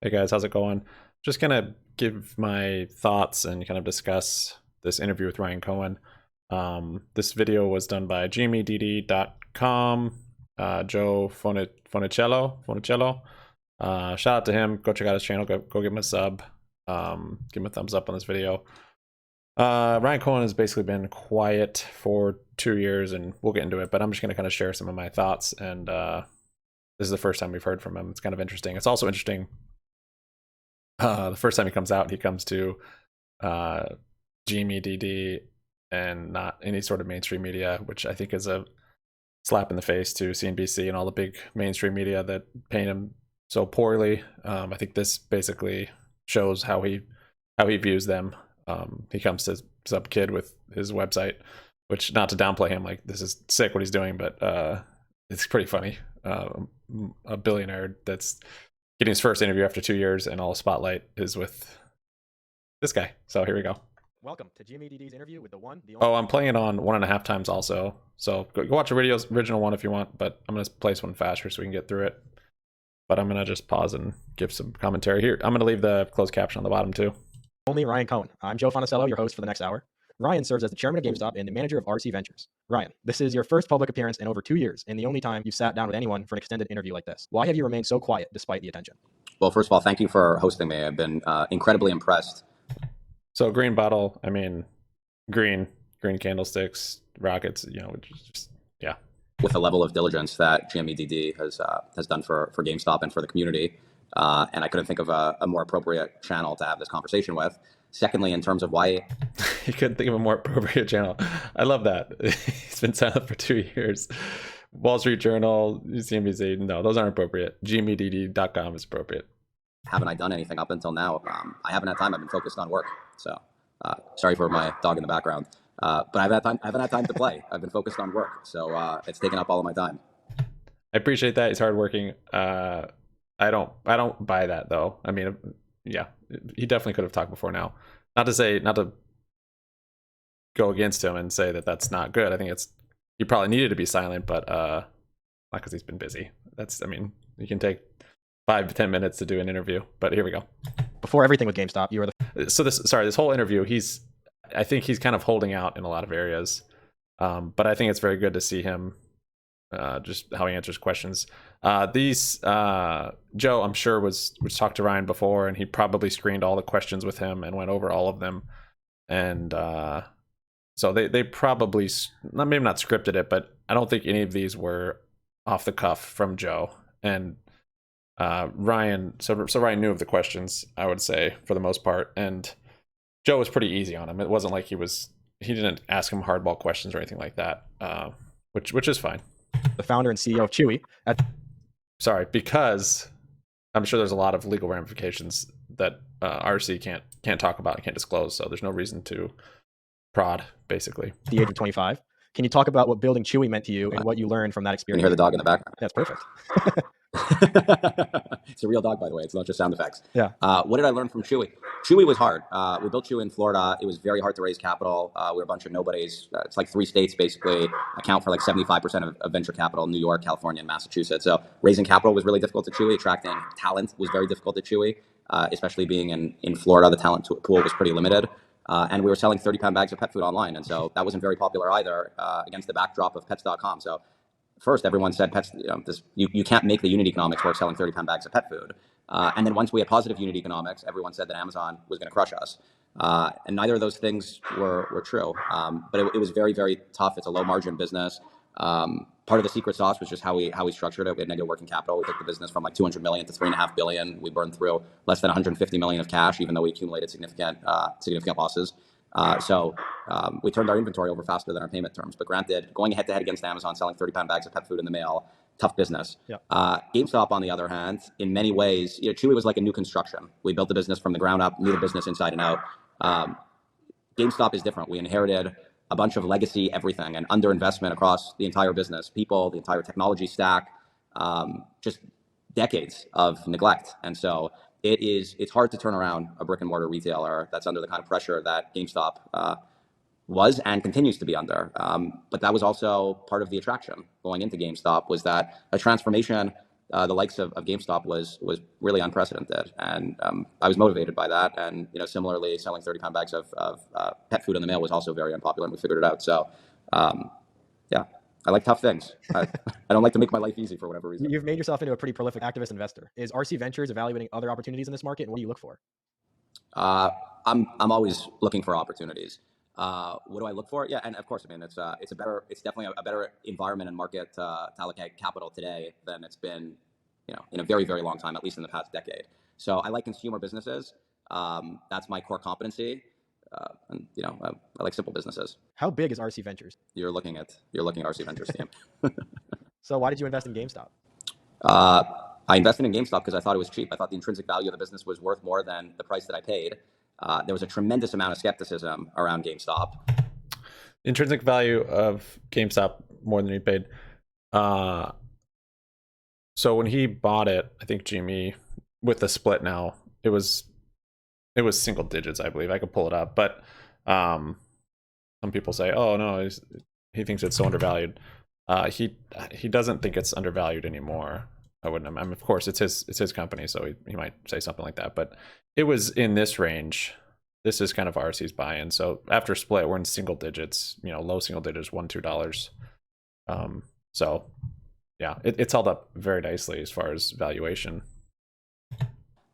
Hey guys, how's it going? Just gonna give my thoughts and kind of discuss this interview with Ryan Cohen. This video was done by GameStop.com, Joe Fonicello. Shout out to him. Go check out his channel. Go give him a sub. Give him a thumbs up on this video. Ryan Cohen has basically been quiet for 2 years, and we'll get into it. But I'm just gonna kind of share some of my thoughts. And this is the first time we've heard from him. It's kind of interesting. It's also interesting. The first time he comes out, he comes to GMEDD and not any sort of mainstream media, which I think is a slap in the face to CNBC and all the big mainstream media that paint him so poorly. I think this basically shows how he views them. He comes to some kid with his website, which, not to downplay him, like, this is sick what he's doing, but it's pretty funny. A billionaire that's getting his first interview after 2 years, and all the spotlight is with this guy. So here we go. Welcome to GMEDD's interview with the one, the Oh, only. I'm playing it on 1.5 times also. So go watch the original one if you want, but I'm going to play this one faster so we can get through it. But I'm going to just pause and give some commentary here. I'm going to leave the closed caption on the bottom too. Only Ryan Cohen. I'm Joe Fonicello, your host for the next hour. Ryan serves as the chairman of GameStop and the manager of RC Ventures. Ryan, this is your first public appearance in over 2 years, and the only time you've sat down with anyone for an extended interview like this. Why have you remained so quiet despite the attention? Well, first of all, thank you for hosting me. I've been incredibly impressed. So green bottle, I mean, green candlesticks, rockets, which is just, yeah. With the level of diligence that GMEDD has done for GameStop and for the community. And I couldn't think of a more appropriate channel to have this conversation with. Secondly, in terms of why... You couldn't think of a more appropriate channel. I love that. He's been silent for 2 years. Wall Street Journal, CNBC, no, those aren't appropriate. GMEDD.com is appropriate. Haven't I done anything up until now? I haven't had time. I've been focused on work. So sorry for my dog in the background. But I haven't had time to play. I've been focused on work. So it's taken up all of my time. I appreciate that. He's hardworking. I don't buy that though. I mean, yeah, he definitely could have talked before now. Not to go against him and say that that's not good. I think he probably needed to be silent, but not because he's been busy. You can take 5 to 10 minutes to do an interview, but here we go. Before everything with GameStop, you were the... So this whole interview, I think he's kind of holding out in a lot of areas. But I think it's very good to see him, just how he answers questions. Joe, I'm sure was talked to Ryan before, and he probably screened all the questions with him and went over all of them. And so they probably, maybe not scripted it, but I don't think any of these were off the cuff from Joe. And Ryan, so Ryan knew of the questions, I would say, for the most part, and Joe was pretty easy on him. It wasn't like he didn't ask him hardball questions or anything like that, which is fine. The founder and CEO of Chewy. Because I'm sure there's a lot of legal ramifications that RC can't talk about and can't disclose, so there's no reason to prod, basically. The age of 25. Can you talk about what building Chewy meant to you and what you learned from that Can experience? you hear the dog in the background? That's perfect. It's a real dog, by the way. It's not just sound effects. Yeah. What did I learn from Chewy? Chewy was hard. We built Chewy in Florida. It was very hard to raise capital. We were a bunch of nobodies. It's like 3 states basically account for like 75% of venture capital: New York, California, and Massachusetts. So raising capital was really difficult at Chewy. Attracting talent was very difficult at Chewy, especially being in Florida. The talent pool was pretty limited. And we were selling 30-pound bags of pet food online. And so that wasn't very popular either, against the backdrop of pets.com. So first, everyone said pets, you can't make the unit economics work selling 30-pound bags of pet food. And then once we had positive unit economics, everyone said that Amazon was going to crush us. And neither of those things were true. But it was very, very tough. It's a low margin business. Part of the secret sauce was just how we structured it. We had negative working capital. We took the business from like 200 million to 3.5 billion. We burned through less than 150 million of cash, even though we accumulated significant losses. So we turned our inventory over faster than our payment terms. But granted, going head to head against Amazon, selling 30-pound bags of pet food in the mail, tough business. Yeah. GameStop, on the other hand, in many ways, Chewy was like a new construction. We built the business from the ground up, knew the business inside and out. GameStop is different. We inherited a bunch of legacy everything and underinvestment across the entire business, people, the entire technology stack, just decades of neglect. And so it's hard to turn around a brick and mortar retailer that's under the kind of pressure that GameStop was and continues to be under. But that was also part of the attraction going into GameStop, was that a transformation the likes of GameStop was really unprecedented, and I was motivated by that. And similarly, selling 30-pound bags of pet food in the mail was also very unpopular, and we figured it out. So, yeah, I like tough things. I don't like to make my life easy for whatever reason. You've made yourself into a pretty prolific activist investor. Is RC Ventures evaluating other opportunities in this market, and what do you look for? I'm always looking for opportunities. What do I look for? Yeah, and of course, I mean it's definitely a better environment and market to allocate capital today than it's been, in a very, very long time, at least in the past decade. So I like consumer businesses. That's my core competency. And I like simple businesses. How big is RC Ventures? You're looking at RC Ventures team. So why did you invest in GameStop? I invested in GameStop because I thought it was cheap. I thought the intrinsic value of the business was worth more than the price that I paid. There was a tremendous amount of skepticism around GameStop. Intrinsic value of GameStop more than he paid. So when he bought it, I think Jimmy, with the split now, it was single digits, I believe. I could pull it up, but some people say, "Oh no, he thinks it's so undervalued." He doesn't think it's undervalued anymore. I wouldn't. I mean, of course, it's his company, so he might say something like that. But it was in this range. This is kind of RC's buy-in. So after split, we're in single digits. Low single digits, $1-2. So yeah, it's held up very nicely as far as valuation.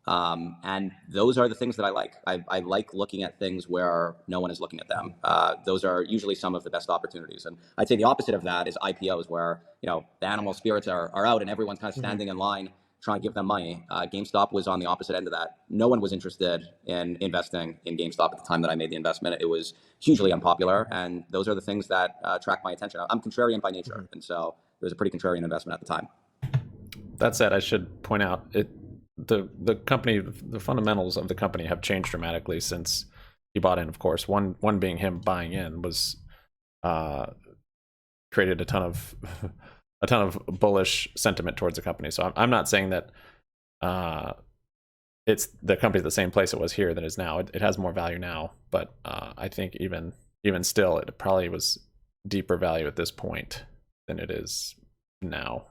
And those are the things that I like. I like looking at things where no one is looking at them. Those are usually some of the best opportunities. And I'd say the opposite of that is IPOs, where the animal spirits are out and everyone's kind of standing in line trying to give them money. GameStop was on the opposite end of that. No one was interested in investing in GameStop at the time that I made the investment. It was hugely unpopular, and those are the things that attract my attention. I'm contrarian by nature, and so it was a pretty contrarian investment at the time. That said, I should point out the company, the fundamentals of the company have changed dramatically since he bought in. Of course, one being him buying in was created a ton of bullish sentiment towards the company. So I'm not saying that it's the company's the same place it was here than it is now. It has more value now, but I think even still, it probably was deeper value at this point than it is now.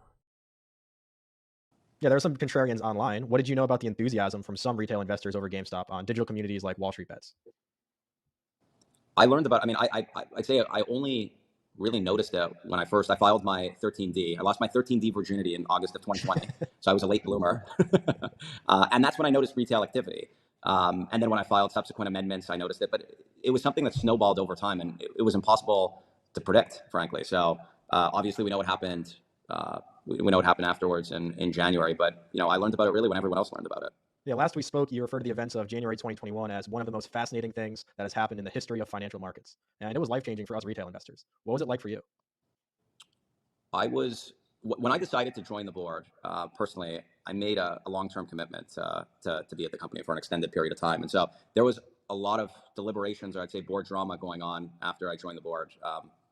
Yeah, there are some contrarians online. What did you know about the enthusiasm from some retail investors over GameStop on digital communities like Wall Street Bets? I learned about. I mean, I'd say I only really noticed it when I filed my 13D. I lost my 13D virginity in August of 2020, so I was a late bloomer, and that's when I noticed retail activity. And then when I filed subsequent amendments, I noticed it. But it was something that snowballed over time, and it was impossible to predict, frankly. So obviously, we know what happened. We know what happened afterwards in January, but I learned about it really when everyone else learned about it. Yeah, last we spoke, you referred to the events of January 2021 as one of the most fascinating things that has happened in the history of financial markets, and it was life-changing for us retail investors. What was it like for you? When I decided to join the board, personally, I made a long-term commitment to be at the company for an extended period of time, and so there was a lot of deliberations, or I'd say board drama, going on after I joined the board.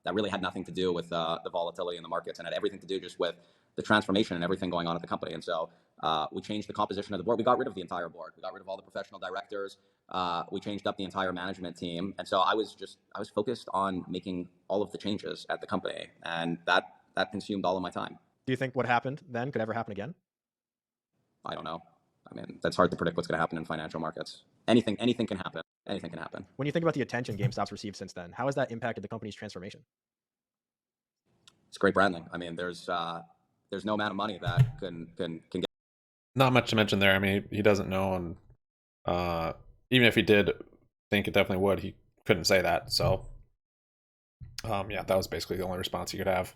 That really had nothing to do with the volatility in the markets, and had everything to do just with the transformation and everything going on at the company. And so we changed the composition of the board. We got rid of the entire board. We got rid of all the professional directors. We changed up the entire management team. And so I was focused on making all of the changes at the company, and that consumed all of my time. Do you think what happened then could ever happen again? I don't know. I mean, that's hard to predict what's going to happen in financial markets. Anything can happen. Anything can happen. When you think about the attention GameStop's received since then, how has that impacted the company's transformation? It's great branding. I mean, there's no amount of money that can get. Not much to mention there. I mean, he doesn't know, and even if he did think it definitely would, he couldn't say that. So yeah, that was basically the only response he could have,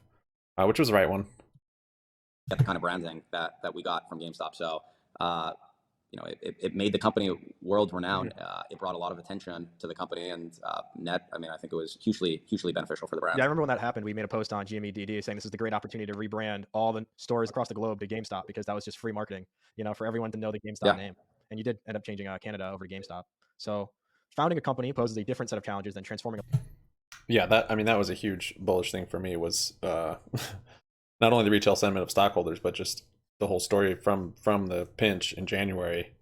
which was the right one. Get the kind of branding that we got from GameStop. So it made the company world renowned. It brought a lot of attention to the company, and I mean, I think it was hugely beneficial for the brand. Yeah, I remember when that happened, we made a post on GMEDD saying this is the great opportunity to rebrand all the stores across the globe to GameStop, because that was just free marketing, for everyone to know the GameStop name. And you did end up changing Canada over to GameStop. So founding a company poses a different set of challenges than transforming. Yeah, that was a huge bullish thing for me, was not only the retail sentiment of stockholders, but just the whole story from the pinch in January,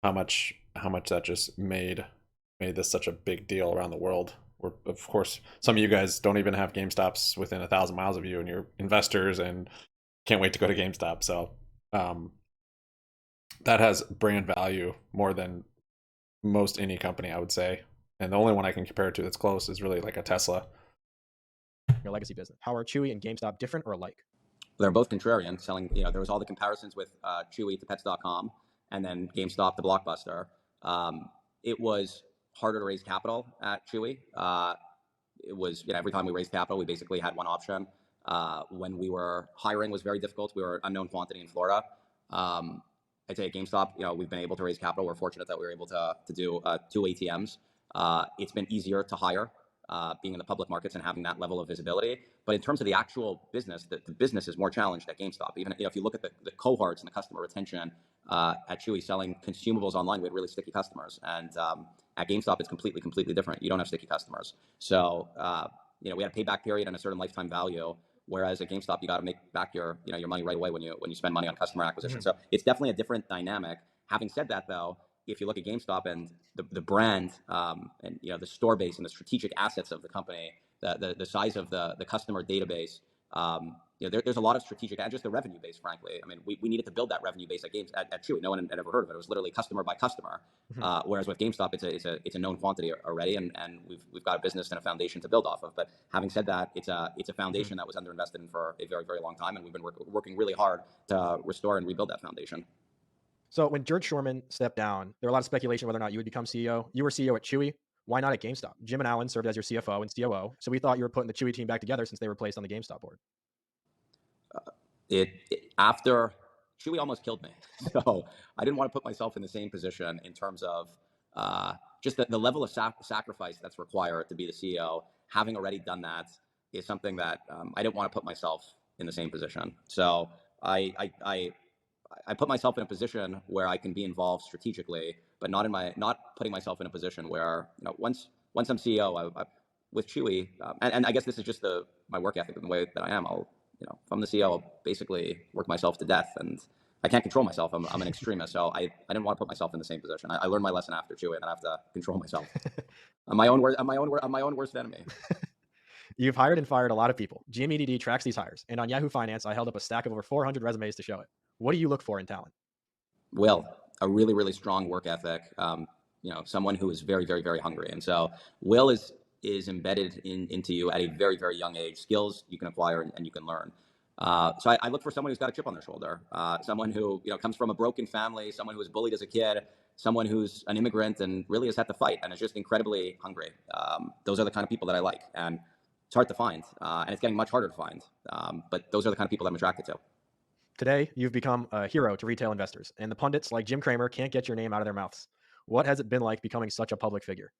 how much that just made this such a big deal around the world. Where, of course, some of you guys don't even have GameStops within 1,000 miles of you, and you're investors and can't wait to go to GameStop. So Um, that has brand value more than most any company, I would say. And the only one I can compare it to that's close is really like a Tesla. Your legacy business. How are Chewy and GameStop different or alike? They're both contrarian, selling. There was all the comparisons with Chewy to Pets.com, and then GameStop to Blockbuster. It was harder to raise capital at Chewy. It was every time we raised capital, we basically had one option. When we were hiring, was very difficult. We were an unknown quantity in Florida. I'd say at GameStop, we've been able to raise capital. We're fortunate that we were able to do 2 ATMs. It's been easier to hire. Being in the public markets and having that level of visibility. But in terms of the actual business, the business is more challenged at GameStop. Even if you look at the cohorts and the customer retention at Chewy selling consumables online, we had really sticky customers. And at GameStop, it's completely different. You don't have sticky customers. So, we had a payback period and a certain lifetime value. Whereas at GameStop, you got to make back your money right away when you spend money on customer acquisition. So it's definitely a different dynamic. Having said that, though, if you look at GameStop and the brand and the store base and the strategic assets of the company, the size of the customer database, there's a lot of strategic and just the revenue base. Frankly, I mean, we needed to build that revenue base at Chewy. No one had ever heard of it. It was literally customer by customer. Whereas with GameStop, it's a known quantity already, and we've got a business and a foundation to build off of. But having said that, it's a foundation that was underinvested in for a very long time, and we've been working really hard to restore and rebuild that foundation. So when George Shorman stepped down, there were a lot of speculation whether or not you would become CEO. You were CEO at Chewy. Why not at GameStop? Jim and Alan served as your CFO and COO. So we thought you were putting the Chewy team back together since they were placed on the GameStop board. After Chewy almost killed me. So I didn't want to put myself in the same position in terms of just the level of sacrifice that's required to be the CEO. Having already done that is something that I didn't want to put myself in the same position. So I put myself in a position where I can be involved strategically, but not putting myself in a position where once I'm CEO with Chewy, and I guess this is just my work ethic and the way that I am. If I'm the CEO, I'll basically work myself to death, and I can't control myself. I'm an extremist, so I didn't want to put myself in the same position. I learned my lesson after Chewy, and I have to control myself. I'm my own worst enemy. You've hired and fired a lot of people. GMEDD tracks these hires, and on Yahoo Finance, I held up a stack of over 400 resumes to show it. What do you look for in talent? Will, a really strong work ethic. Someone who is very hungry, and so Will is embedded into you at a very young age. Skills you can acquire and you can learn. So I look for someone who's got a chip on their shoulder, someone who comes from a broken family, someone who was bullied as a kid, someone who's an immigrant and really has had to fight and is just incredibly hungry. Those are the kind of people that I like, and it's hard to find, and it's getting much harder to find. But those are the kind of people that I'm attracted to. Today, you've become a hero to retail investors, and the pundits like Jim Cramer can't get your name out of their mouths. What has it been like becoming such a public figure?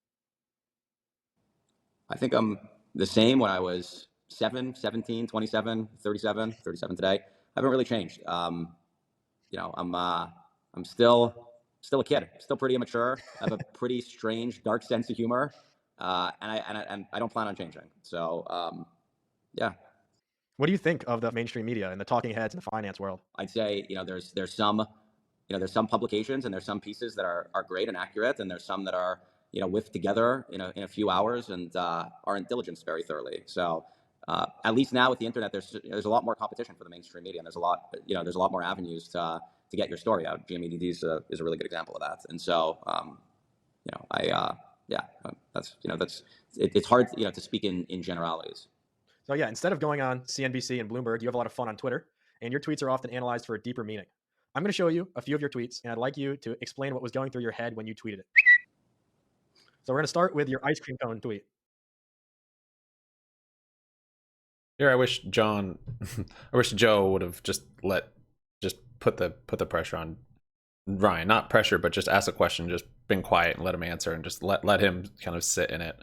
I think I'm the same when I was 7, 17, 27, 37 today. I haven't really changed. I'm still a kid, still pretty immature. I have a pretty strange, dark sense of humor, and I don't plan on changing. So, yeah. What do you think of the mainstream media and the talking heads in the finance world? I'd say there's some publications and there's some pieces that are great and accurate, and there's some that are whiffed together in a few hours and aren't diligenced very thoroughly. So at least now with the internet, there's a lot more competition for the mainstream media, and there's a lot more avenues to get your story out. GMEDD is a really good example of that. And so it's hard to speak in generalities. So yeah, instead of going on CNBC and Bloomberg, you have a lot of fun on Twitter, and your tweets are often analyzed for a deeper meaning. I'm going to show you a few of your tweets, and I'd like you to explain what was going through your head when you tweeted it. So we're going to start with your ice cream cone tweet. Here, I wish Joe would have just put the pressure on Ryan. Not pressure, but just ask a question, just been quiet and let him answer, and just let him kind of sit in it.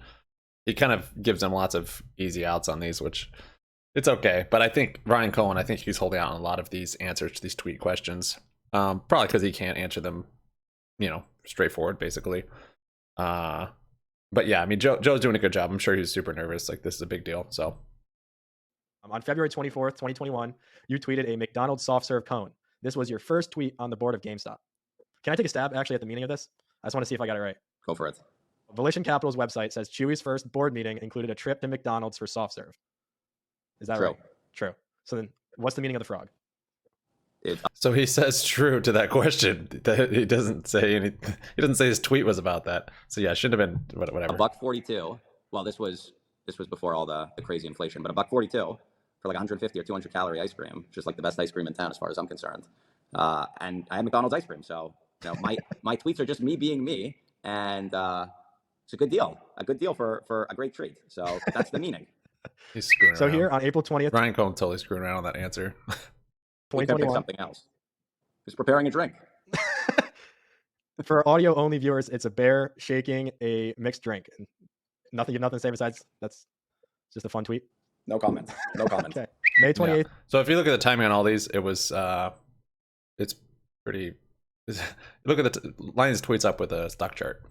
He kind of gives him lots of easy outs on these, which it's okay. But I think Ryan Cohen, he's holding out on a lot of these answers to these tweet questions. Probably because he can't answer them, straightforward, basically. But yeah, I mean, Joe's doing a good job. I'm sure he's super nervous. Like, this is a big deal. So on February 24th, 2021, you tweeted a McDonald's soft serve cone. This was your first tweet on the board of GameStop. Can I take a stab actually at the meaning of this? I just want to see if I got it right. Go for it. Volition Capital's website says Chewy's first board meeting included a trip to McDonald's for soft serve. Is that right? True. So then what's the meaning of the frog? So he says true to that question. He doesn't say anything. He doesn't say his tweet was about that. So yeah, it shouldn't have been whatever. $1.42. Well, this was before all the crazy inflation, but $1.42 for like 150 or 200 calorie ice cream, just like the best ice cream in town as far as I'm concerned. And I had McDonald's ice cream, so my tweets are just me being me, and it's a good deal for a great treat. So that's the meaning. He's screwing So around. here on April 20th, Ryan Cohen totally screwing around on that answer. We could pick 2021. something else. Just preparing a drink. For audio only viewers, it's a bear shaking a mixed drink. Nothing to say besides that's just a fun tweet. No comment. No comment. Okay. May 28th. Yeah. So if you look at the timing on all these, it was it's pretty. Look at the line his tweets up with a stock chart.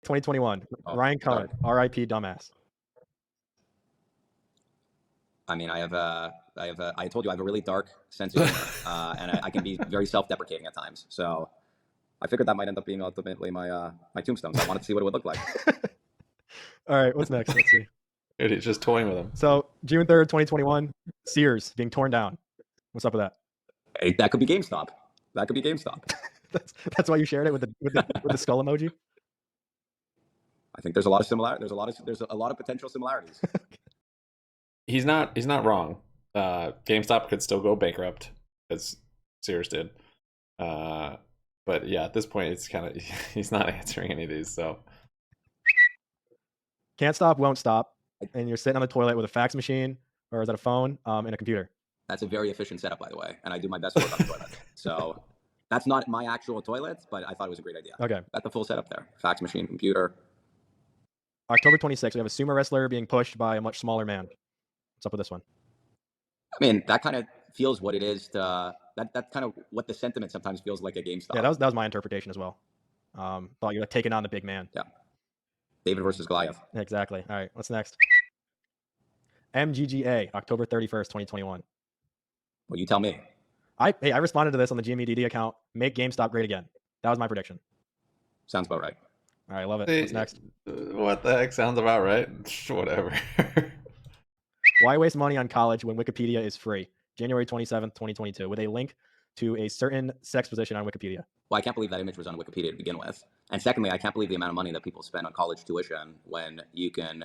2021. Ryan Cohen, R.I.P. dumbass. I mean, I told you I have a really dark sense of humor, and I can be very self-deprecating at times. So I figured that might end up being ultimately my tombstone. So I wanted to see what it would look like. All right, what's next? Let's see. Dude, he's just toying with him. So June 3rd, 2021, Sears being torn down. What's up with that? Hey, that could be GameStop. That could be GameStop. That's why you shared it with the skull emoji. I think there's a lot of there's a lot of potential similarities. He's not wrong. GameStop could still go bankrupt, as Sears did. But yeah, at this point, it's kind of he's not answering any of these. So can't stop, won't stop, and you're sitting on the toilet with a fax machine, or is that a phone, and a computer? That's a very efficient setup, by the way, and I do my best work on the toilet. So that's not my actual toilet, but I thought it was a great idea. Okay. Got the full setup there: fax machine, computer. October 26th, we have a sumo wrestler being pushed by a much smaller man. What's up with this one? I mean, that kind of feels what it is. That's kind of what the sentiment sometimes feels like at GameStop. Yeah, that was my interpretation as well. Thought you were taking on the big man. Yeah. David versus Goliath. Exactly. All right, what's next? MGGA, October 31st, 2021. Well, you tell me. I responded to this on the GMEDD account. Make GameStop great again. That was my prediction. Sounds about right. All right, love it. What's next? What the heck? Sounds about right. Whatever. Why waste money on college when Wikipedia is free? January 27th, 2022, with a link to a certain sex position on Wikipedia. Well, I can't believe that image was on Wikipedia to begin with. And secondly, I can't believe the amount of money that people spend on college tuition when you can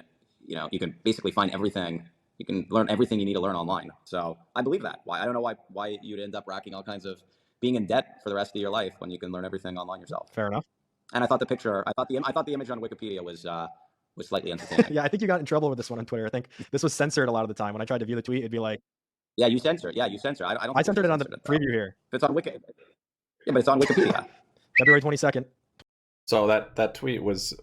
basically find everything. You can learn everything you need to learn online. So I believe that. I don't know why you'd end up racking all kinds of being in debt for the rest of your life when you can learn everything online yourself. Fair enough. And I thought the image on Wikipedia was slightly entertaining. Yeah, I think you got in trouble with this one on Twitter. I think this was censored a lot of the time. When I tried to view the tweet, it'd be like, yeah, you censor. Yeah, you censor. I censored it on the preview here. If it's on Wiki. Yeah, but it's on Wikipedia. February 22nd. So that tweet was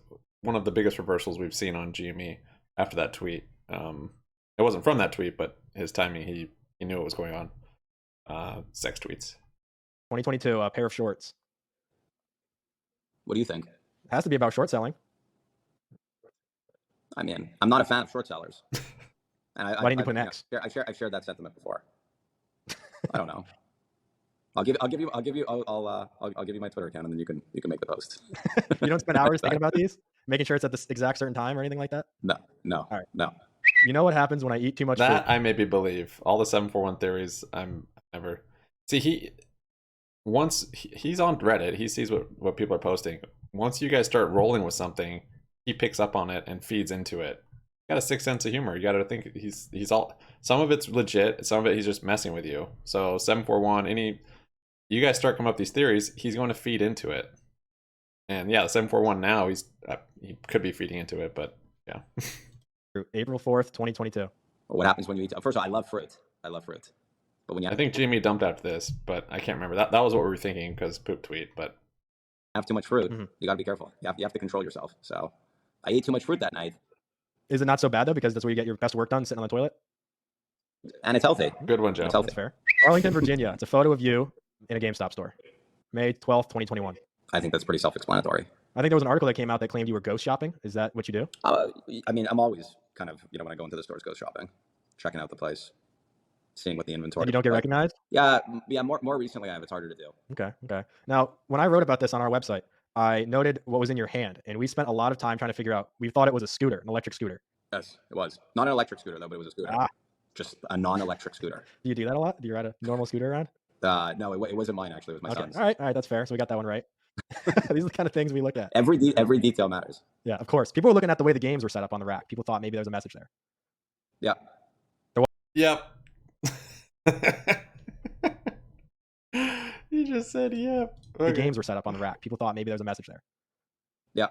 one of the biggest reversals we've seen on GME after that tweet. It wasn't from that tweet, but his timing, he knew what was going on. Sex tweets. 2022, a pair of shorts. What do you think? It has to be about short selling. I mean, I'm not a fan of short sellers. And Why didn't you put an X? I've shared that sentiment before. I don't know. I'll give you my Twitter account, and then you can make the post. You don't spend hours thinking about these, making sure it's at this exact certain time or anything like that. No. All right. No. You know what happens when I eat too much That food? I maybe believe. All the 741 theories, I'm never. See, he's on Reddit, he sees what people are posting. Once you guys start rolling with something, he picks up on it and feeds into it. Got a sixth sense of humor. You got to think he's all. Some of it's legit. Some of it he's just messing with you. So 741, you guys start coming up with these theories, he's going to feed into it. And yeah, 741 now he could be feeding into it, but yeah. April 4th, 2022. What happens when you eat? First of all, I love fruit. But when you I think Jimmy dumped after this, but I can't remember. That was what we were thinking because poop tweet. But have too much fruit, you got to be careful. You have to control yourself. So I ate too much fruit that night. Is it not so bad though, because that's where you get your best work done, sitting on the toilet? And it's healthy. good one, Joe. It's healthy. That's fair. Arlington, Virginia. It's a photo of you in a GameStop store. May 12th, 2021. I think that's pretty self-explanatory. I think there was an article that came out that claimed you were ghost shopping. Is that what you do? I mean, I'm always kind of, when I go into the stores, go shopping, checking out the place, seeing what the inventory. And you don't get like. recognized? Yeah. More recently, it's harder to do. Okay. Now, when I wrote about this on our website, I noted what was in your hand, and we spent a lot of time trying to figure out. We thought it was a scooter, an electric scooter. Yes, it was not an electric scooter though, but it was a scooter. Just a non-electric scooter. Do you do that a lot? Do you ride a normal scooter around? No, it wasn't mine actually. It was my son's. All right, that's fair. So we got that one right. These are the kind of things we look at. Every detail matters. Yeah, of course. People were looking at the way the games were set up on the rack. People thought maybe there was a message there. Yeah. Yep. He just said yep. The Okay. games were set up on the rack. People thought maybe there was a message there. Yeah.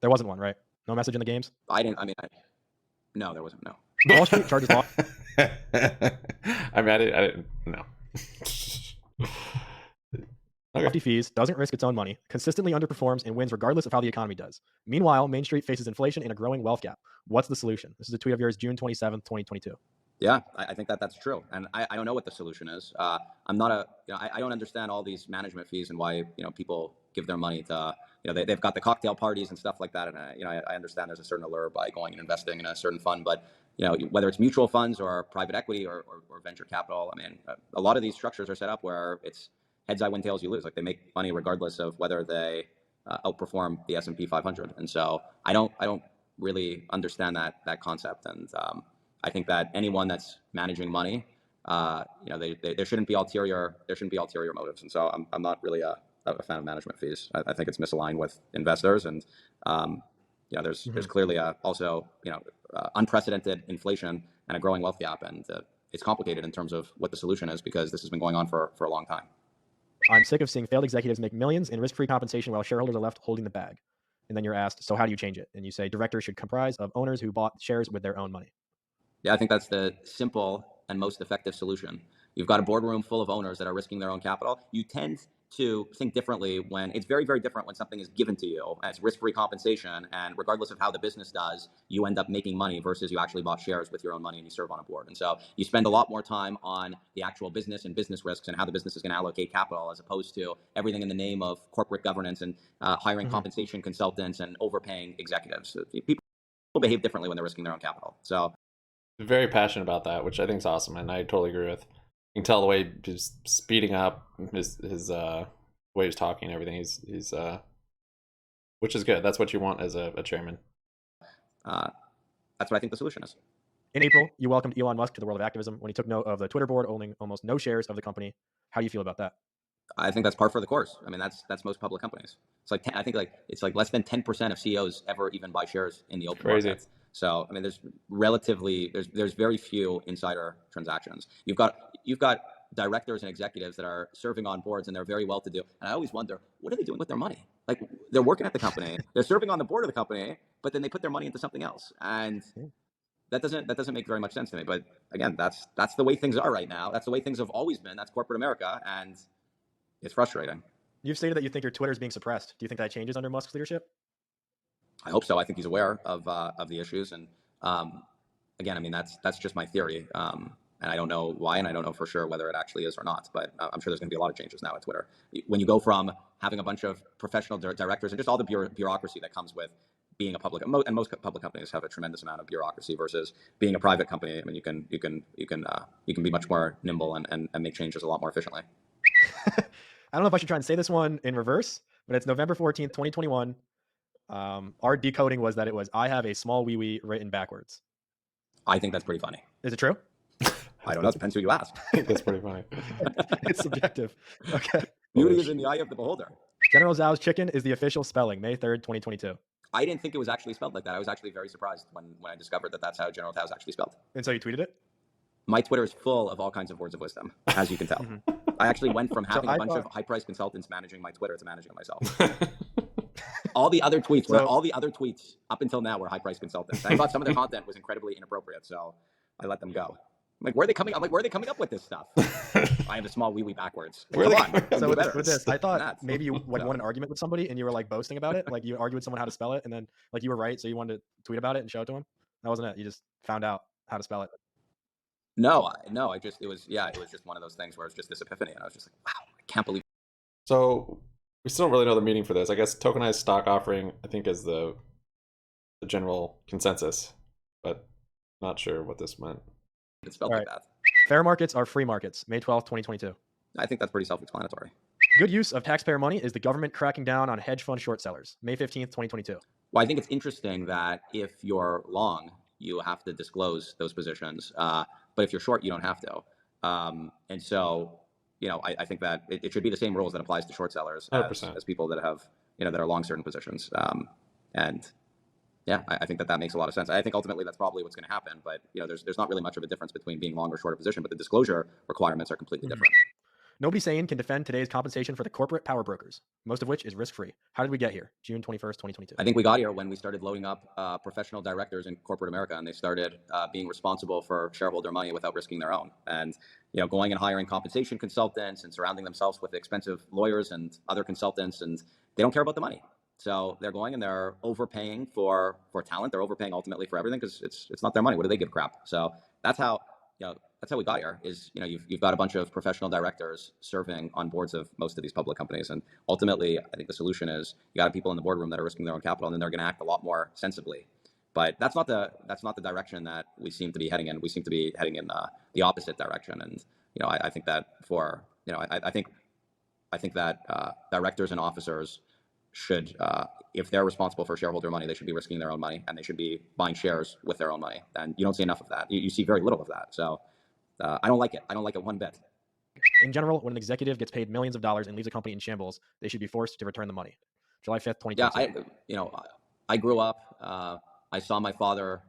There wasn't one, right? No message in the games? No, there wasn't. No. Wall Street charges law. I mean, I didn't. No. Hefty fees, doesn't risk its own money, consistently underperforms and wins regardless of how the economy does. Meanwhile, Main Street faces inflation and a growing wealth gap. What's the solution? This is a tweet of yours, June 27th, 2022. Yeah, I think that's true, and I don't know what the solution is. I'm not I don't understand all these management fees and why people give their money to they've got the cocktail parties and stuff like that, and I understand there's a certain allure by going and investing in a certain fund, but whether it's mutual funds or private equity or venture capital, I mean a lot of these structures are set up where it's heads I win, tails you lose. Like they make money regardless of whether they outperform the S&P 500, and so I don't really understand that concept, and I think that anyone that's managing money, there shouldn't be ulterior motives, and so I'm not really a fan of management fees. I think it's misaligned with investors, and there's clearly also unprecedented inflation and a growing wealth gap, and it's complicated in terms of what the solution is because this has been going on for a long time. I'm sick of seeing failed executives make millions in risk-free compensation while shareholders are left holding the bag. And then you're asked, so how do you change it? And you say directors should comprise of owners who bought shares with their own money. Yeah, I think that's the simple and most effective solution. You've got a boardroom full of owners that are risking their own capital. You tend to think differently when it's very, very different when something is given to you as risk-free compensation, and regardless of how the business does, you end up making money versus you actually bought shares with your own money and you serve on a board. And so you spend a lot more time on the actual business and business risks and how the business is going to allocate capital as opposed to everything in the name of corporate governance and hiring compensation consultants and overpaying executives. People behave differently when they're risking their own capital. So very passionate about that, which I think is awesome, and I totally agree with. You can tell the way he's speeding up his way he's talking and everything. He's which is good. That's what you want as a chairman. That's what I think the solution is. In April, you welcomed Elon Musk to the world of activism when he took note of the Twitter board owning almost no shares of the company. How do you feel about that? I think that's par for the course. I mean, that's most public companies. It's like I think it's like less than 10% of CEOs ever even buy shares in the open market. So I mean, there's very few insider transactions. You've got directors and executives that are serving on boards and they're very well to do. And I always wonder, what are they doing with their money? Like they're working at the company, they're serving on the board of the company, but then they put their money into something else. And that doesn't make very much sense to me. But again, that's the way things are right now. That's the way things have always been. That's corporate America, and it's frustrating. You've stated that you think your Twitter is being suppressed. Do you think that changes under Musk's leadership? I hope so. I think he's aware of the issues, and again, I mean that's just my theory, and I don't know why, and I don't know for sure whether it actually is or not. But I'm sure there's going to be a lot of changes now at Twitter. When you go from having a bunch of professional directors and just all the bureaucracy that comes with being a public, and most public companies have a tremendous amount of bureaucracy versus being a private company. I mean, you can be much more nimble and make changes a lot more efficiently. I don't know if I should try and say this one in reverse, but it's November 14th, 2021. Our decoding was that it was, I have a small wee wee written backwards. I think that's pretty funny. Is it true? I don't know. It depends who you ask. I think that's pretty funny. It's subjective. Okay. Beauty is in the eye of the beholder. General Zhao's chicken is the official spelling, May 3rd, 2022. I didn't think it was actually spelled like that. I was actually very surprised when I discovered that that's how General Zhao is actually spelled. And so you tweeted it? My Twitter is full of all kinds of words of wisdom, as you can tell. I actually went from having a bunch of high-priced consultants managing my Twitter to managing it myself. All the other tweets up until now were high-priced consultants. I thought some of their content was incredibly inappropriate, so I let them go. I'm like, where are they coming up with this stuff? I have a small wee backwards. Come on. So with this, I thought maybe you won an argument with somebody and you were like boasting about it. Like you argued with someone how to spell it, and then like you were right, so you wanted to tweet about it and show it to him. That wasn't it. You just found out how to spell it. No. It was just one of those things where it's just this epiphany, and I was just like, wow, I can't believe. So we still don't really know the meaning for this. I guess tokenized stock offering, I think, is the general consensus, but not sure what this meant. It's spelled like that. Fair markets are free markets, May 12th, 2022. I think that's pretty self-explanatory. Good use of taxpayer money is the government cracking down on hedge fund short sellers, May 15th, 2022. Well, I think it's interesting that if you're long, you have to disclose those positions. But if you're short, you don't have to. And so I think that it should be the same rules that applies to short sellers as 100%. people that have, that are long certain positions. And yeah, I think that makes a lot of sense. I think ultimately that's probably what's going to happen. But there's not really much of a difference between being long or short a position, but the disclosure requirements are completely different. Nobody sane can defend today's compensation for the corporate power brokers, most of which is risk-free. How did we get here? June 21st, 2022. I think we got here when we started loading up professional directors in corporate America, and they started being responsible for shareholder money without risking their own. And going and hiring compensation consultants and surrounding themselves with expensive lawyers and other consultants, and they don't care about the money. So they're going and they're overpaying for talent. They're overpaying ultimately for everything because it's not their money. What do they give crap? So that's how we got here. Is you've got a bunch of professional directors serving on boards of most of these public companies, and ultimately I think the solution is you got people in the boardroom that are risking their own capital, and then they're going to act a lot more sensibly. But that's not the direction that we seem to be heading in. We seem to be heading in the opposite direction, and I think that I think that directors and officers should, if they're responsible for shareholder money, they should be risking their own money, and they should be buying shares with their own money. And you don't see enough of that. You see very little of that. So I don't like it. I don't like it one bit. In general, when an executive gets paid millions of dollars and leaves a company in shambles, they should be forced to return the money. July 5th, 2022. Yeah, I grew up. I saw my father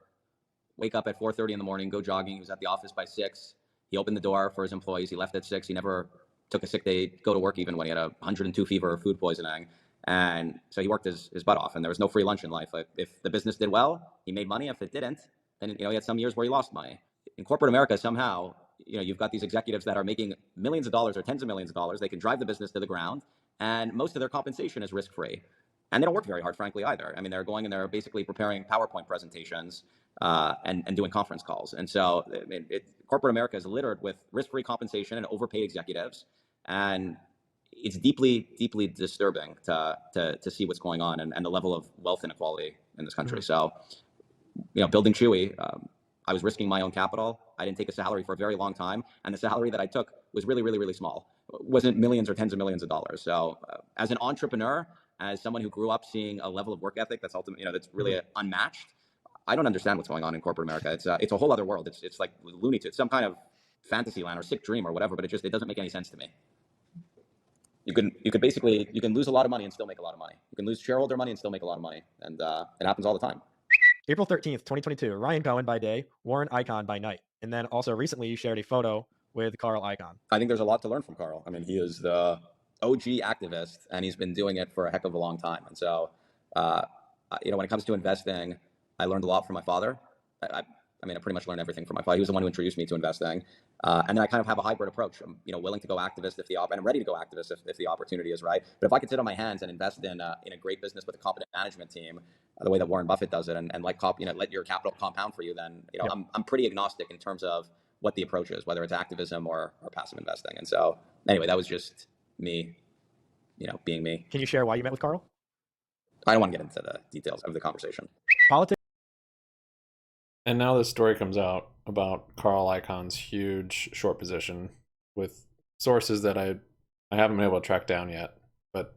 wake up at 4:30 in the morning, go jogging. He was at the office by 6. He opened the door for his employees. He left at 6. He never took a sick day, go to work even when he had 102 fever or food poisoning. And so he worked his butt off, and there was no free lunch in life. If the business did well, he made money. If it didn't, then he had some years where he lost money. In corporate America, somehow, you've got these executives that are making millions of dollars or tens of millions of dollars. They can drive the business to the ground, and most of their compensation is risk-free. And they don't work very hard, frankly, either. I mean, they're going and they're basically preparing PowerPoint presentations and doing conference calls. And so corporate America is littered with risk-free compensation and overpaid executives. And it's deeply, deeply disturbing to see what's going on and the level of wealth inequality in this country. So, building Chewy, I was risking my own capital. I didn't take a salary for a very long time, and the salary that I took was really, really, really small. It wasn't millions or tens of millions of dollars. So, as an entrepreneur, as someone who grew up seeing a level of work ethic that's that's really unmatched, I don't understand what's going on in corporate America. It's a whole other world. It's like Looney Tunes, some kind of fantasy land or sick dream or whatever. But it doesn't make any sense to me. You can lose a lot of money and still make a lot of money. You can lose shareholder money and still make a lot of money, and it happens all the time. April 13th, 2022. Ryan Cohen by day, Warren Icahn by night. And then also recently you shared a photo with Carl Icahn. I think there's a lot to learn from Carl. I mean, he is the OG activist, and he's been doing it for a heck of a long time. And so, when it comes to investing, I learned a lot from my father. I pretty much learned everything from my father. He was the one who introduced me to investing. And then I kind of have a hybrid approach. I'm, willing to go activist and I'm ready to go activist if the opportunity is right. But if I could sit on my hands and invest in a great business with a competent management team, the way that Warren Buffett does it, and let your capital compound for you, then I'm pretty agnostic in terms of what the approach is, whether it's activism or passive investing. And so anyway, that was just me, being me. Can you share why you met with Carl? I don't want to get into the details of the conversation. Politics. And now this story comes out about Carl Icahn's huge short position with sources that I haven't been able to track down yet, but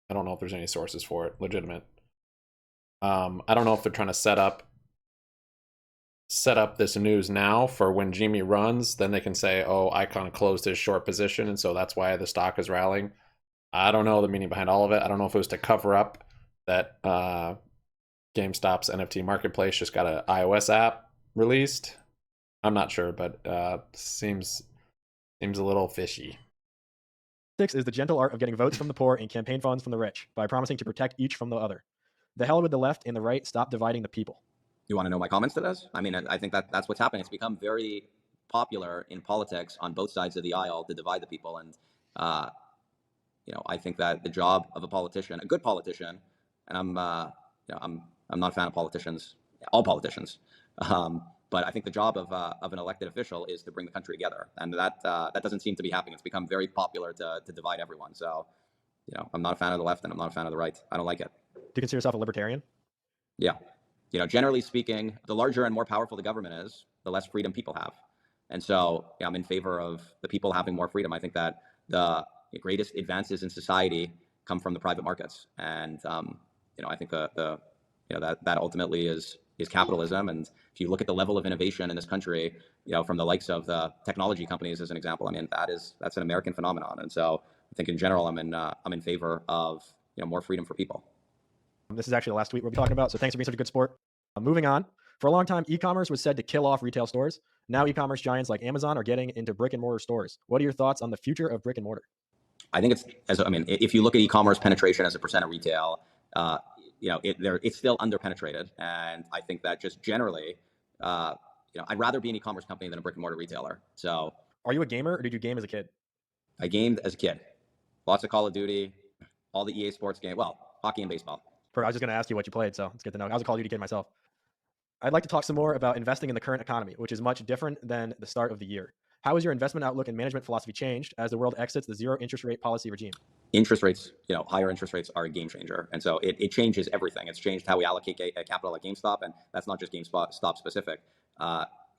I don't know if there's any sources for it, legitimate. I don't know if they're trying to set up this news now for when Jimmy runs, then they can say, oh, Icahn closed his short position, and so that's why the stock is rallying. I don't know the meaning behind all of it. I don't know if it was to cover up that GameStop's NFT marketplace just got an iOS app released. I'm not sure, but seems a little fishy. Politics is the gentle art of getting votes from the poor and campaign funds from the rich by promising to protect each from the other. The hell with the left and the right. Stop dividing the people. You want to know my comments to this? I mean, I think that's what's happening. It's become very popular in politics on both sides of the aisle to divide the people. And, I think that the job of a politician, a good politician, and I'm not a fan of politicians, all politicians, but I think the job of an elected official is to bring the country together. And that doesn't seem to be happening. It's become very popular to divide everyone. So, I'm not a fan of the left and I'm not a fan of the right. I don't like it. Do you consider yourself a libertarian? Yeah. Generally speaking, the larger and more powerful the government is, the less freedom people have. And so I'm in favor of the people having more freedom. I think that the greatest advances in society come from the private markets. And, I think that ultimately is capitalism. And if you look at the level of innovation in this country, from the likes of the technology companies as an example, I mean, that's an American phenomenon. And so I think in general, I'm in favor of more freedom for people. This is actually the last tweet we'll be talking about, so thanks for being such a good sport. Moving on. For a long time, e-commerce was said to kill off retail stores. Now e-commerce giants like Amazon are getting into brick and mortar stores. What are your thoughts on the future of brick and mortar? I think if you look at e-commerce penetration as a percent of retail, it's still underpenetrated, and I think that just generally, I'd rather be an e-commerce company than a brick and mortar retailer. So, are you a gamer, or did you game as a kid? I gamed as a kid, lots of Call of Duty, all the EA Sports games, well, hockey and baseball. I was just going to ask you what you played, so it's good to know. I was a Call of Duty kid myself. I'd like to talk some more about investing in the current economy, which is much different than the start of the year. How has your investment outlook and management philosophy changed as the world exits the zero interest rate policy regime? Interest rates, higher interest rates are a game changer. And so it changes everything. It's changed how we allocate capital at GameStop. And that's not just GameStop specific.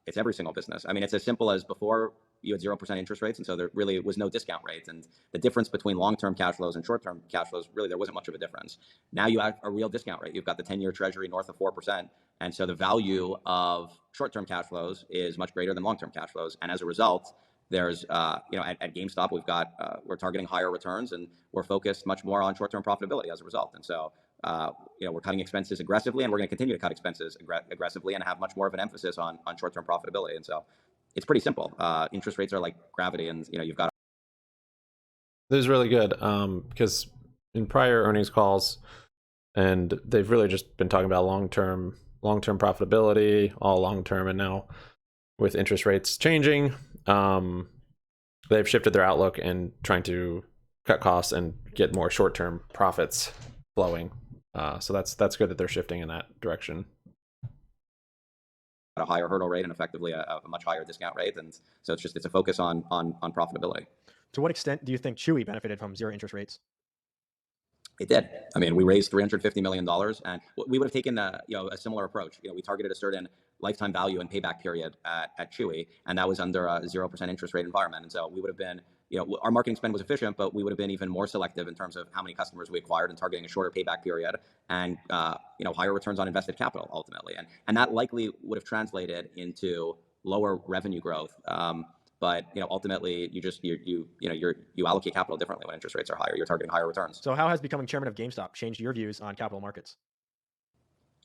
It's every single business. I mean, it's as simple as before you had 0% interest rates. And so there really was no discount rates. And the difference between long-term cash flows and short-term cash flows, really, there wasn't much of a difference. Now you have a real discount rate. You've got the 10-year treasury north of 4%. And so the value of short-term cash flows is much greater than long-term cash flows. And as a result, there's, at GameStop, we're targeting higher returns, and we're focused much more on short-term profitability as a result. And so, we're cutting expenses aggressively, and we're going to continue to cut expenses aggressively and have much more of an emphasis on short-term profitability. And so it's pretty simple. Interest rates are like gravity, and, you've got. This is really good because in prior earnings calls, and they've really just been talking about long-term profitability, all long-term, and now with interest rates changing, they've shifted their outlook and trying to cut costs and get more short-term profits flowing. So that's good that they're shifting in that direction. A higher hurdle rate and effectively a much higher discount rate, and so it's a focus on profitability. To what extent do you think Chewy benefited from zero interest rates? It did. I mean, we raised $350 million, and we would have taken a similar approach. We targeted a certain lifetime value and payback period at Chewy, and that was under a 0% interest rate environment. And so we would have been, our marketing spend was efficient, but we would have been even more selective in terms of how many customers we acquired and targeting a shorter payback period and, higher returns on invested capital ultimately. And that likely would have translated into lower revenue growth. But ultimately, you allocate capital differently when interest rates are higher. You're targeting higher returns. So how has becoming chairman of GameStop changed your views on capital markets?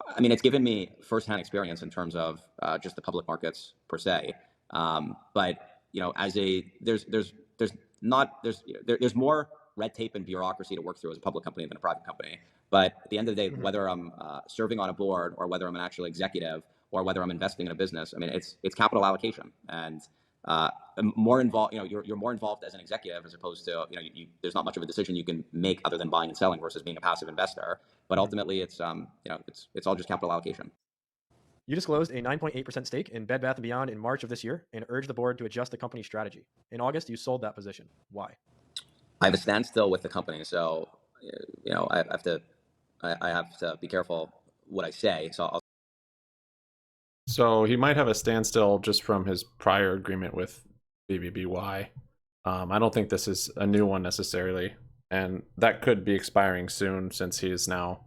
I mean, it's given me firsthand experience in terms of just the public markets per se. But there's more red tape and bureaucracy to work through as a public company than a private company. But at the end of the day, whether I'm serving on a board or whether I'm an actual executive or whether I'm investing in a business, I mean, it's capital allocation and. More involved, you're more involved as an executive as opposed to, there's not much of a decision you can make other than buying and selling versus being a passive investor. But ultimately, it's all just capital allocation. You disclosed a 9.8% stake in Bed Bath & Beyond in March of this year and urged the board to adjust the company's strategy. In August, you sold that position. Why? I have a standstill with the company, so I have to be careful what I say. So he might have a standstill just from his prior agreement with BBBY. I don't think this is a new one necessarily, and that could be expiring soon since he has now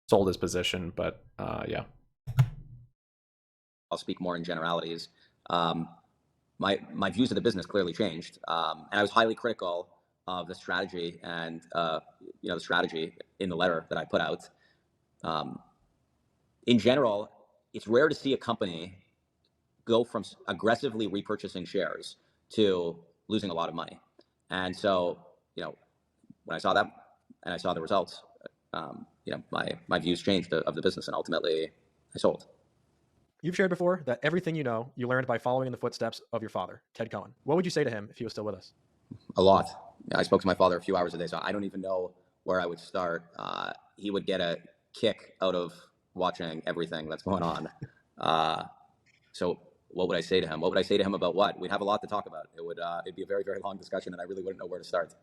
sold his position. But yeah. I'll speak more in generalities. My views of the business clearly changed, and I was highly critical of the strategy and the strategy in the letter that I put out. In general, it's rare to see a company go from aggressively repurchasing shares to losing a lot of money. And so, when I saw that and I saw the results, my views changed of the business, and ultimately I sold. You've shared before that everything you learned by following in the footsteps of your father, Ted Cohen. What would you say to him if he was still with us? A lot. I spoke to my father a few hours a day, so I don't even know where I would start. He would get a kick out of watching everything that's going on. So what would I say to him? What would I say to him about what? We'd have a lot to talk about. It'd be a very, very long discussion, and I really wouldn't know where to start.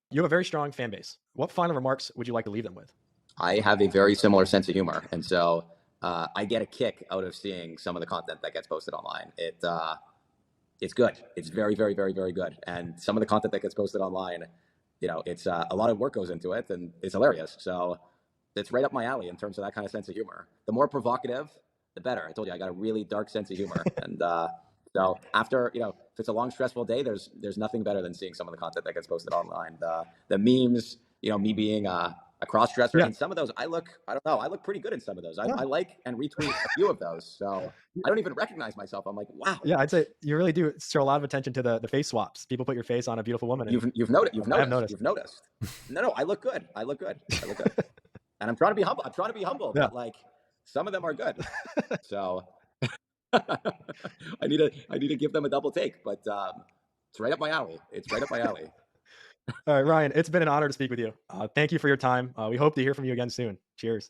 You have a very strong fan base. What final remarks would you like to leave them with? I have a very similar sense of humor, and so I get a kick out of seeing some of the content that gets posted online. It's good. It's very, very, very, very good. And some of the content that gets posted online, it's a lot of work goes into it, and it's hilarious. So it's right up my alley in terms of that kind of sense of humor. The more provocative, the better. I told you I got a really dark sense of humor, and so after, if it's a long, stressful day, there's nothing better than seeing some of the content that gets posted online. The memes, me being a cross-dresser. Yeah. In some of those, I look pretty good in some of those. I like and retweet a few of those. So I don't even recognize myself. I'm like, wow. Yeah, I'd say you really do show a lot of attention to the face swaps. People put your face on a beautiful woman. You've noticed. I have noticed. You've noticed. No, I look good. I look good. And I'm trying to be humble. Yeah. But like some of them are good. So I need to give them a double take. But it's right up my alley. All right, Ryan, it's been an honor to speak with you. Thank you for your time. We hope to hear from you again soon. Cheers.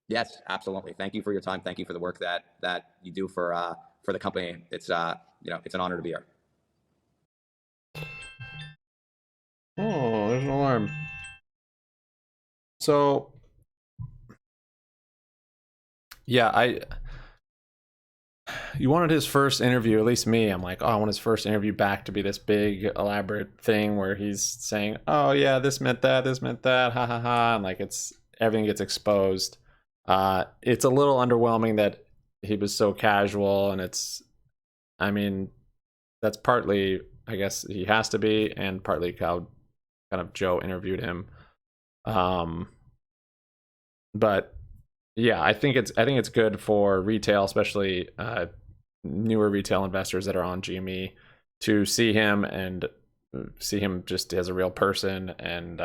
Yes, absolutely. Thank you for your time. Thank you for the work that you do for the company. It's it's an honor to be here. Oh, there's an alarm. So, yeah, you wanted his first interview, at least me. I'm like, oh, I want his first interview back to be this big, elaborate thing where he's saying, oh, yeah, this meant that, ha ha ha. And like everything gets exposed. It's a little underwhelming that he was so casual, and that's partly, I guess he has to be, and partly how kind of Joe interviewed him. But yeah, I think it's good for retail, especially newer retail investors that are on GME, to see him just as a real person, and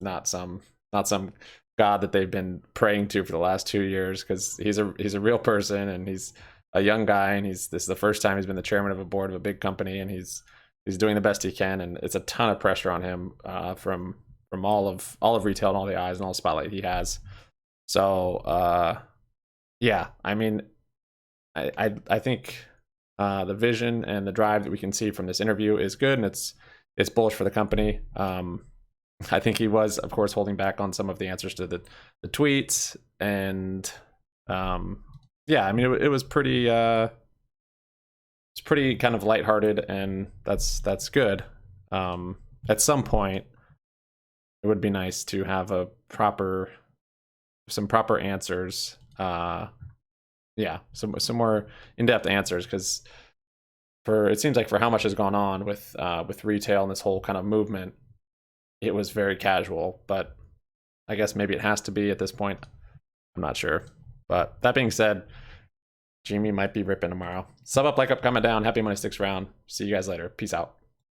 not some god that they've been praying to for the last 2 years, because he's a real person, and he's a young guy, and this is the first time he's been the chairman of a board of a big company, and he's doing the best he can, and it's a ton of pressure on him from all of retail and all the eyes and all the spotlight he has. So yeah, I mean, I think the vision and the drive that we can see from this interview is good, and it's bullish for the company. I think he was, of course, holding back on some of the answers to the tweets, and yeah, I mean, it was pretty kind of lighthearted, and that's good. At some point, it would be nice to have some proper answers. Yeah, some more in-depth answers, because it seems like for how much has gone on with retail and this whole kind of movement, it was very casual. But I guess maybe it has to be at this point. I'm not sure. But that being said, Jimmy might be ripping tomorrow. Sub up, like up, comment down. Happy money sticks around. See you guys later. Peace out.